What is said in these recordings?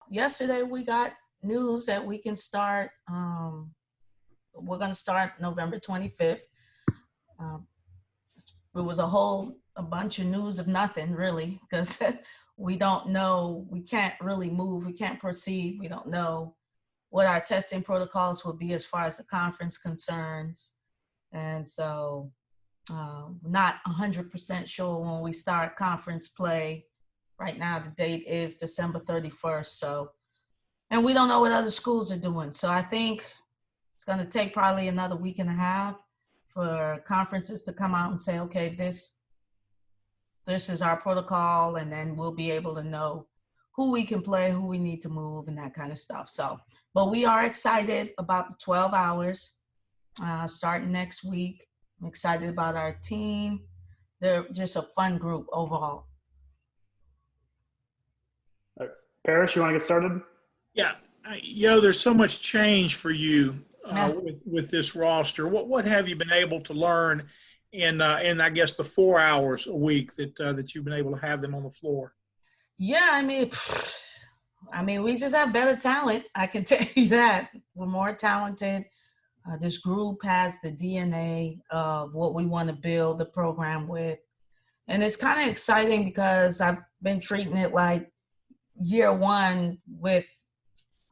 yesterday we got news that we can start. We're going to start November 25th. Um, it was a bunch of news of nothing really, because we don't know, we can't really move, we can't proceed. We don't know what our testing protocols will be as far as the conference concerns. And so not 100% sure when we start conference play. Right now, the date is December 31st. So, and we don't know what other schools are doing. So I think it's going to take probably another week and a half for conferences to come out and say, okay, this is our protocol. And then we'll be able to know who we can play, who we need to move, and that kind of stuff. So, but we are excited about the 12 hours starting next week. I'm excited about our team. They're just a fun group overall. Parrish, you want to get started? Yeah. There's so much change for you with this roster. What have you been able to learn in I guess the 4 hours a week that you've been able to have them on the floor? Yeah, I mean, we just have better talent. I can tell you that. We're more talented. This group has the DNA of what we want to build the program with. And it's kind of exciting because I've been treating it like year one with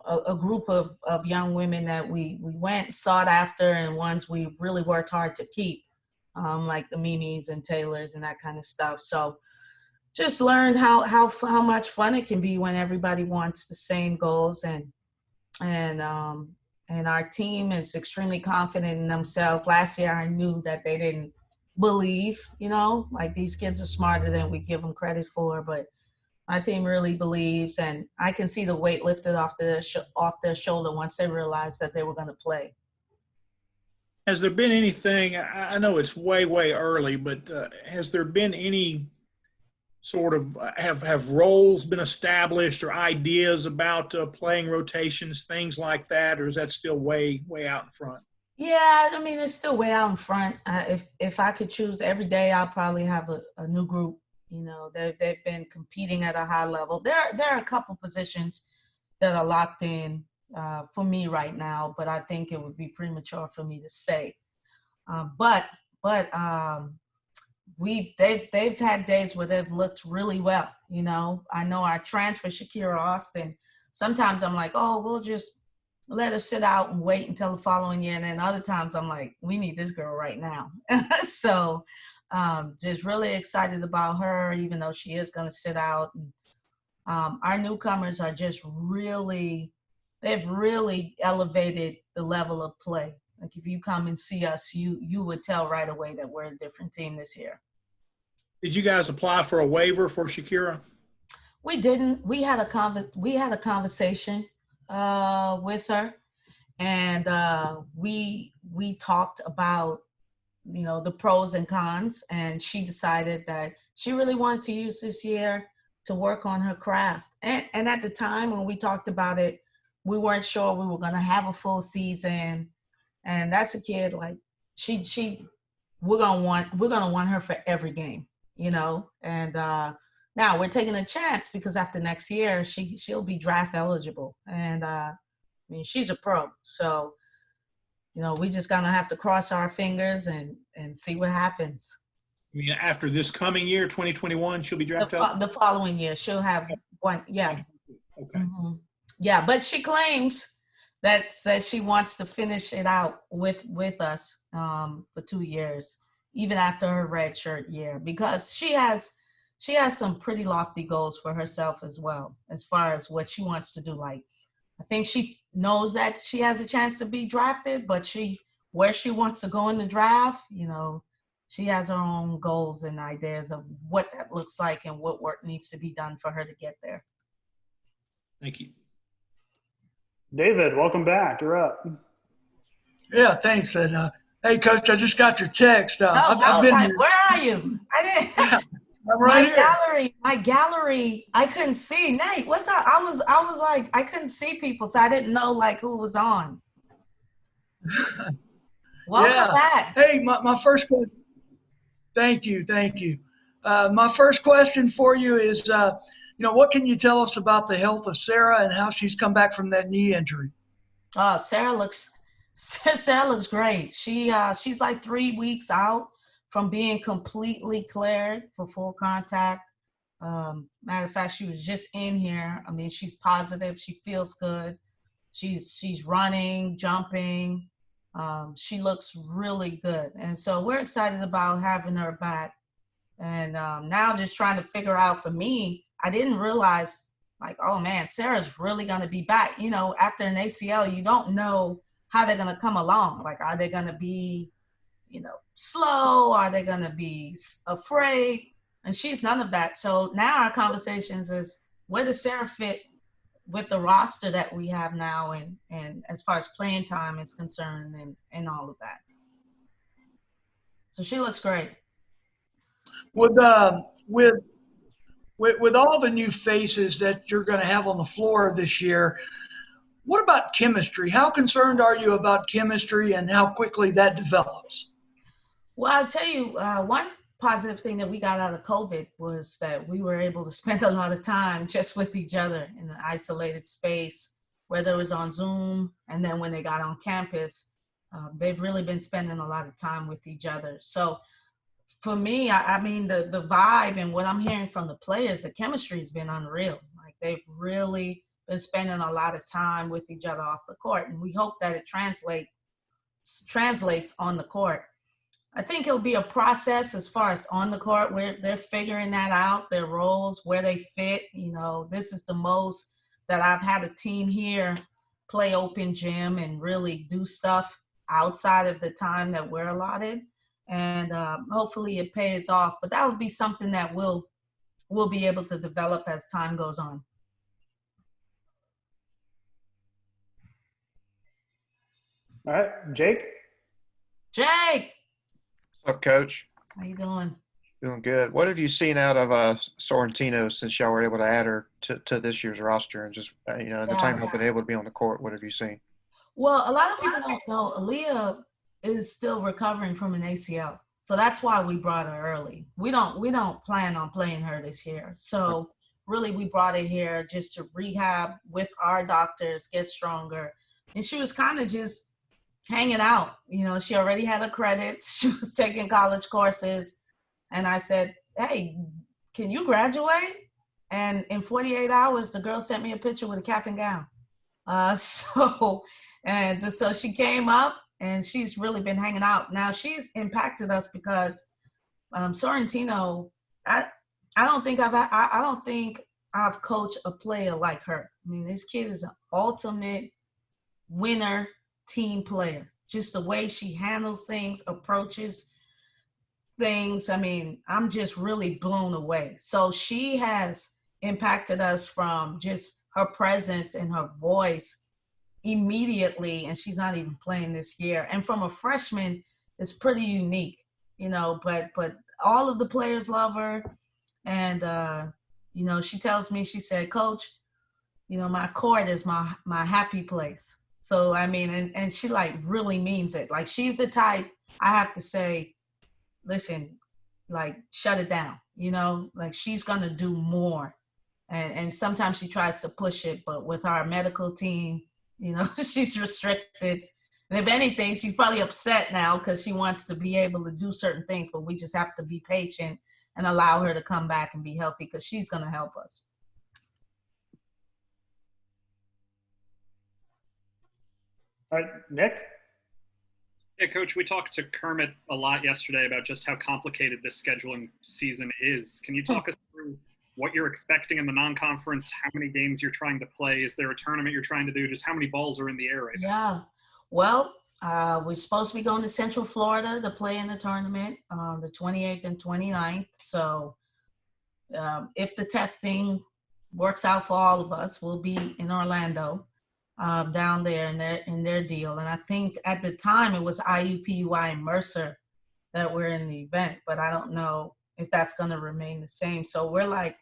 a group of young women that we went, sought after, and ones we really worked hard to keep, like the Mimis and Taylors and that kind of stuff. So just learned how much fun it can be when everybody wants the same goals, and our team is extremely confident in themselves. Last year, I knew that they didn't believe, like these kids are smarter than we give them credit for, but my team really believes, and I can see the weight lifted off their shoulder once they realized that they were going to play. Has there been anything, I know it's way, way early, but has there been any sort of, have roles been established or ideas about playing rotations, things like that, or is that still way, way out in front? Yeah, I mean, it's still way out in front. If I could choose every day, I'll probably have a new group. They've been competing at a high level. There are a couple positions that are locked in for me right now, but I think it would be premature for me to say. But they've had days where they've looked really well. I know our transfer, Shakira Austin, sometimes I'm like, oh, we'll just let her sit out and wait until the following year. And then other times I'm like, we need this girl right now. So just really excited about her, even though she is going to sit out. And, our newcomers are just they've really elevated the level of play. Like if you come and see us, you would tell right away that we're a different team this year. Did you guys apply for a waiver for Shakira? We didn't. We had a conversation with her, and we talked about the pros and cons, and she decided that she really wanted to use this year to work on her craft. And at the time when we talked about it, we weren't sure we were going to have a full season. And that's a kid, like we're going to want her for every game, and now we're taking a chance because after next year, she'll be draft eligible. And I mean, she's a pro. So, we just gonna have to cross our fingers and see what happens. I mean, after this coming year, 2021, she'll be drafted? The following year, she'll have one. Yeah. Okay. Mm-hmm. Yeah, but she claims that she wants to finish it out with us for 2 years, even after her redshirt year, because she has some pretty lofty goals for herself as well, as far as what she wants to do. Like, I think she knows that she has a chance to be drafted, but where she wants to go in the draft, she has her own goals and ideas of what that looks like and what work needs to be done for her to get there. Thank you. David, welcome back. You're up. Yeah, thanks. And hey, Coach, I just got your text. I've been like, where are you? I didn't. I'm right here. My gallery, I couldn't see. Nate, what's up? I was like, I couldn't see people, so I didn't know like who was on. Welcome back. Hey, my first question. Thank you. My first question for you is, What can you tell us about the health of Sarah and how she's come back from that knee injury? Sarah looks Sarah looks great. She's like 3 weeks out from being completely cleared for full contact. Matter of fact, she was just in here. I mean, she's positive. She feels good. She's running, jumping. She looks really good, and so we're excited about having her back. And now just trying to figure out, for me, I didn't realize, like, oh man, Sarah's really going to be back. After an ACL, you don't know how they're going to come along. Like, are they going to be, slow? Are they going to be afraid? And she's none of that. So now our conversations is, where does Sarah fit with the roster that we have now, and as far as playing time is concerned, and all of that. So she looks great. With all the new faces that you're going to have on the floor this year, what about chemistry? How concerned are you about chemistry and how quickly that develops? Well, I'll tell you, one positive thing that we got out of COVID was that we were able to spend a lot of time just with each other in an isolated space, whether it was on Zoom, and then when they got on campus, they've really been spending a lot of time with each other. So for me, I mean, the vibe and what I'm hearing from the players, the chemistry has been unreal. Like, they've really been spending a lot of time with each other off the court, and we hope that it translates on the court. I think it'll be a process as far as on the court, where they're figuring that out, their roles, where they fit. This is the most that I've had a team here play open gym and really do stuff outside of the time that we're allotted. And hopefully it pays off. But that will be something that we'll be able to develop as time goes on. All right, Jake. Jake! What's up, Coach? How you doing? Doing good. What have you seen out of Sorrentino since y'all were able to add her to this year's roster, and just the time y'all been able to be on the court? What have you seen? Well, a lot of people don't know Leah is still recovering from an ACL, so that's why we brought her early. We don't plan on playing her this year, so really we brought her here just to rehab with our doctors, get stronger, and she was kind of just hanging out. She already had her credits. She was taking college courses. And I said, hey, can you graduate? And in 48 hours, the girl sent me a picture with a cap and gown. So she came up, and she's really been hanging out. Now, she's impacted us because Sorrentino, I don't think I've coached a player like her. I mean, this kid is an ultimate winner team player. Just the way she handles things, approaches things. I mean, I'm just really blown away. So she has impacted us from just her presence and her voice immediately, and she's not even playing this year. And from a freshman, it's pretty unique, but all of the players love her. And, she tells me, she said, Coach, my court is my happy place. So, I mean, and she like really means it. Like, she's the type I have to say, listen, like, shut it down, like, she's going to do more. And sometimes she tries to push it, but with our medical team, she's restricted. And if anything, she's probably upset now because she wants to be able to do certain things, but we just have to be patient and allow her to come back and be healthy, because she's going to help us. All right, Nick. Yeah, Coach, we talked to Kermit a lot yesterday about just how complicated this scheduling season is. Can you talk us through what you're expecting in the non-conference, how many games you're trying to play? Is there a tournament you're trying to do? Just how many balls are in the air right now? Yeah. Well, we're supposed to be going to Central Florida to play in the tournament the 28th and 29th. So if the testing works out for all of us, we'll be in Orlando. Down there in their deal. And I think at the time it was IUPUI and Mercer that were in the event, but I don't know if that's going to remain the same. So we're like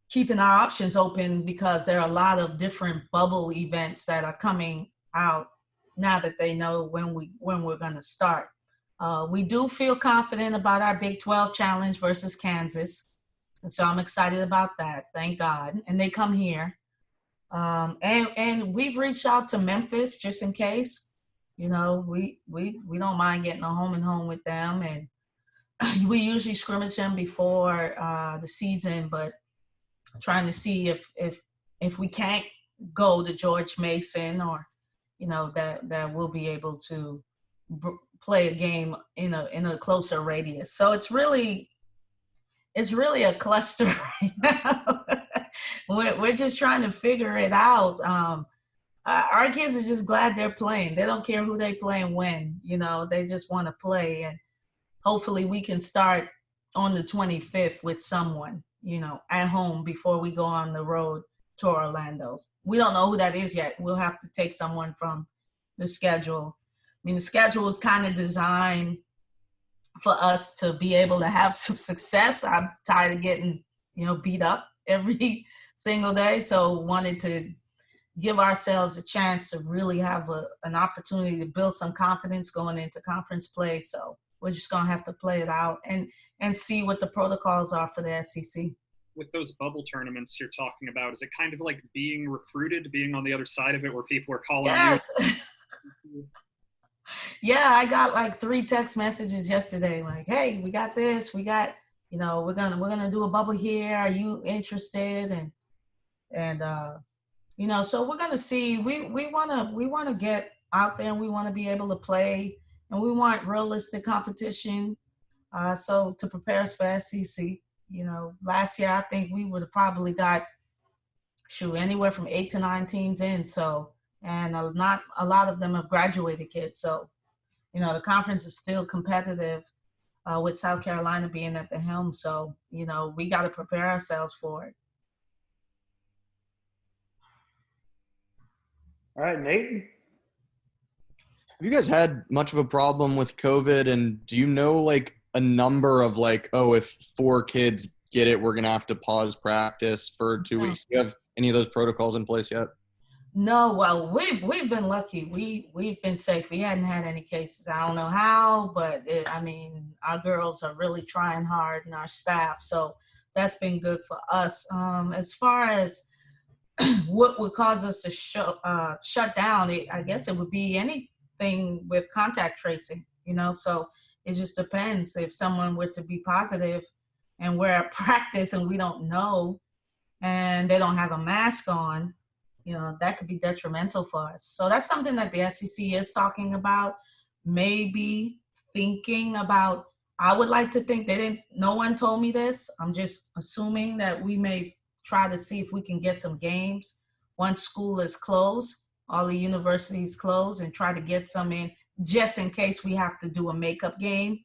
keeping our options open, because there are a lot of different bubble events that are coming out now that they know when we're going to start. We do feel confident about our Big 12 challenge versus Kansas. And so I'm excited about that. Thank God. And they come here. And we've reached out to Memphis just in case. You know, we don't mind getting a home and home with them, and we usually scrimmage them before the season, but trying to see if we can't go to George Mason, or you know, that we'll be able to play a game in a closer radius. So it's really a cluster right now. We're just trying to figure it out. Our kids are just glad they're playing. They don't care who they play and when, you know, they just want to play. And hopefully we can start on the 25th with someone, you know, at home before we go on the road to Orlando. We don't know who that is yet. We'll have to take someone from the schedule. I mean, the schedule is kind of designed for us to be able to have some success. I'm tired of getting, you know, beat up every single day. So wanted to give ourselves a chance to really have an opportunity to build some confidence going into conference play. So we're just going to have to play it out and see what the protocols are for the SEC. With those bubble tournaments you're talking about, is it kind of like being recruited, being on the other side of it, where people are calling Yes. you? Yeah, I got like 3 text messages yesterday, like, hey, we got this, we got, you know, we're gonna do a bubble here. Are you interested? And you know, so we're gonna see. We wanna get out there, and we wanna be able to play, and we want realistic competition. So to prepare us for SEC, you know, last year I think we would have probably got anywhere from 8 to 9 teams in. So, and not a lot of them have graduated kids. So, you know, the conference is still competitive with South Carolina being at the helm. So, you know, we got to prepare ourselves for it. All right, Nate. Have you guys had much of a problem with COVID? And do you know like a number of like, oh, if 4 kids get it, we're going to have to pause practice for 2 weeks? Do you have any of those protocols in place yet? No, well, we've been lucky. We've been safe. We hadn't had any cases. I don't know how, but I mean, our girls are really trying hard, and our staff. So that's been good for us. As far as what would cause us to shut down, I guess it would be anything with contact tracing, you know, so it just depends. If someone were to be positive and we're at practice and we don't know, and they don't have a mask on, you know, that could be detrimental for us. So that's something that the SEC is talking about, maybe thinking about. I would like to think no one told me this. I'm just assuming that we may try to see if we can get some games once school is closed, all the universities closed, and try to get some in just in case we have to do a makeup game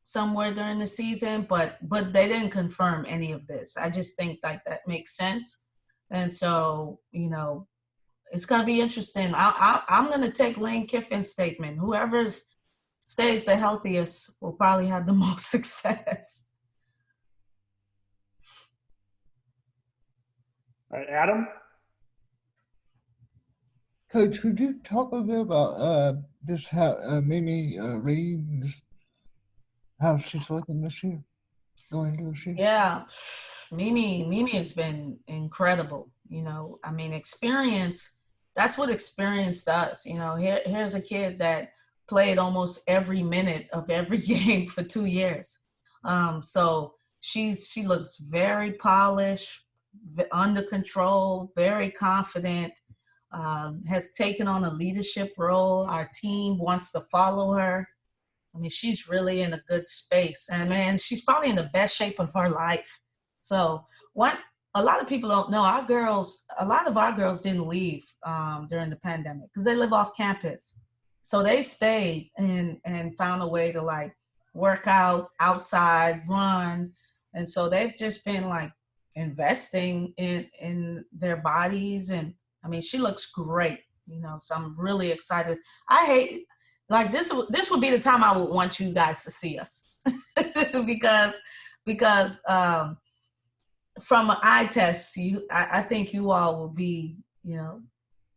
somewhere during the season. But they didn't confirm any of this. I just think like that makes sense. And so, you know, it's going to be interesting. I'm going to take Lane Kiffin's statement. Whoever stays the healthiest will probably have the most success. All right, Adam. Coach, could you talk a bit about this, how Mimi Reed, how she's looking this year, going into this year? Yeah, Mimi has been incredible. You know, I mean, experience, that's what experience does. You know, here's a kid that played almost every minute of every game for 2 years. So she looks very polished, under control, very confident, has taken on a leadership role. Our team wants to follow her. I mean, she's really in a good space. And, man, she's probably in the best shape of her life. So a lot of people don't know, a lot of our girls didn't leave during the pandemic because they live off campus. So they stayed and found a way to, like, work out outside, run. And so they've just been, like, investing in their bodies. And, I mean, she looks great, you know, so I'm really excited. Like this would be the time I would want you guys to see us because from an eye test, I think you all will be, you know,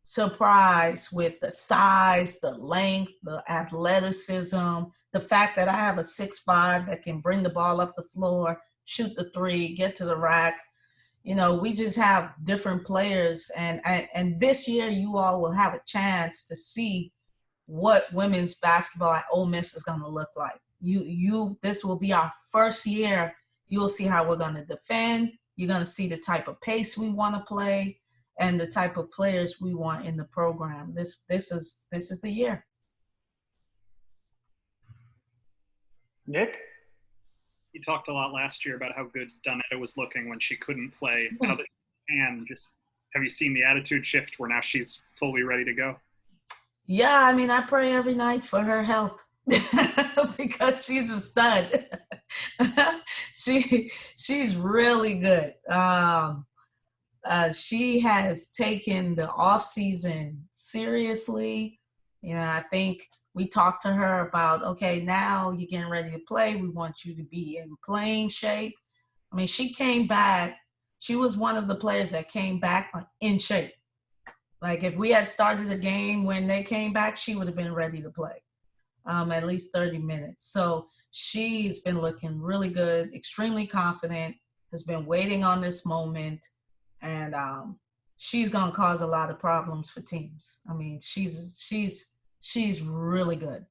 surprised with the size, the length, the athleticism, the fact that I have a 6'5" that can bring the ball up the floor, shoot the three, get to the rack. You know, we just have different players, and this year you all will have a chance to see what women's basketball at Ole Miss is going to look like. This will be our first year. You'll see how we're going to defend. You're going to see the type of pace we want to play and the type of players we want in the program. This is the year. Nick? You talked a lot last year about how good Donetta was looking when she couldn't play. Now that she can, just have you seen the attitude shift where now she's fully ready to go? Yeah, I mean, I pray every night for her health because she's a stud. She's really good. She has taken the off season seriously. You know, I think we talked to her about, okay, now you're getting ready to play. We want you to be in playing shape. I mean, she came back. She was one of the players that came back in shape. Like if we had started the game when they came back, she would have been ready to play at least 30 minutes. So she's been looking really good, extremely confident, has been waiting on this moment. And she's going to cause a lot of problems for teams. I mean, she's really good. I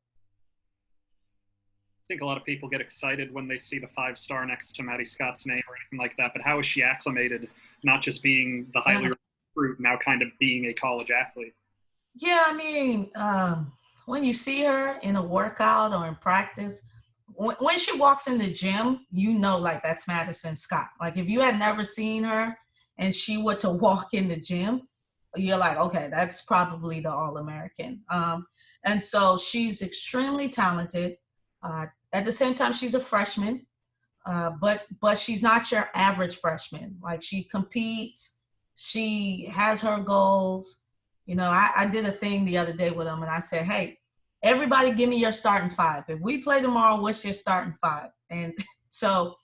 think a lot of people get excited when they see the 5-star next to Maddie Scott's name or anything like that. But how is she acclimated, not just being the highly recruited, now kind of being a college athlete? Yeah, I mean, when you see her in a workout or in practice, when she walks in the gym, you know, like that's Madison Scott. Like if you had never seen her and she were to walk in the gym, you're like, okay, that's probably the All-American. And so she's extremely talented. At the same time, she's a freshman, but she's not your average freshman. Like she competes, she has her goals. You know, I did a thing the other day with them and I said, hey, everybody give me your starting five. If we play tomorrow, what's your starting five? And so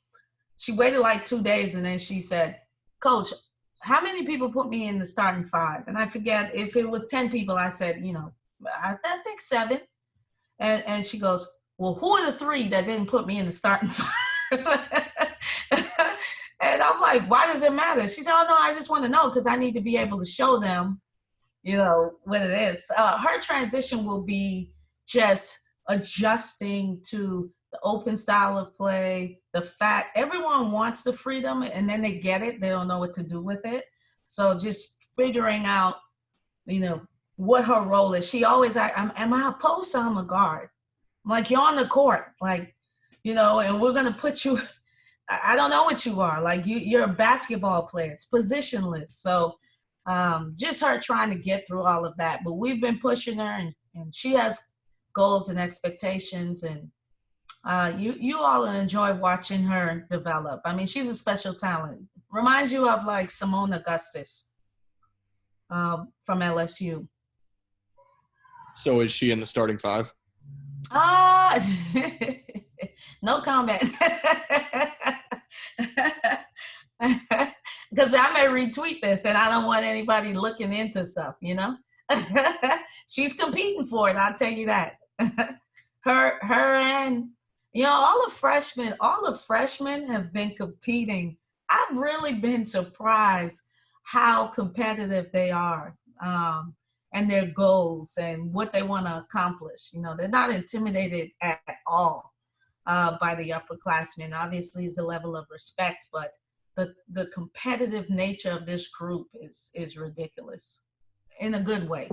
she waited like 2 days and then she said, Coach, how many people put me in the starting five? And I forget if it was 10 people, I said, you know, I think 7. And she goes, well, who are the 3 that didn't put me in the starting five? And I'm like, why does it matter? She said, oh, no, I just want to know because I need to be able to show them, you know, what it is. Her transition will be just adjusting to the open style of play, the fact everyone wants the freedom and then they get it. They don't know what to do with it. So just figuring out, you know, what her role is. She always, am I a post or I'm a guard? I'm like, you're on the court, like, you know, and we're going to put you, I don't know what you are. Like you're a basketball player. It's positionless. So just her trying to get through all of that. But we've been pushing her and she has goals and expectations. And you all enjoy watching her develop. I mean, she's a special talent. Reminds you of like Simone Augustus from LSU. So is she in the starting 5? No comment. Because I may retweet this and I don't want anybody looking into stuff, you know? She's competing for it, I'll tell you that. Her and, you know, all the freshmen have been competing. I've really been surprised how competitive they are and their goals and what they want to accomplish. You know, they're not intimidated at all by the upperclassmen. Obviously, it's a level of respect, but the competitive nature of this group is ridiculous in a good way.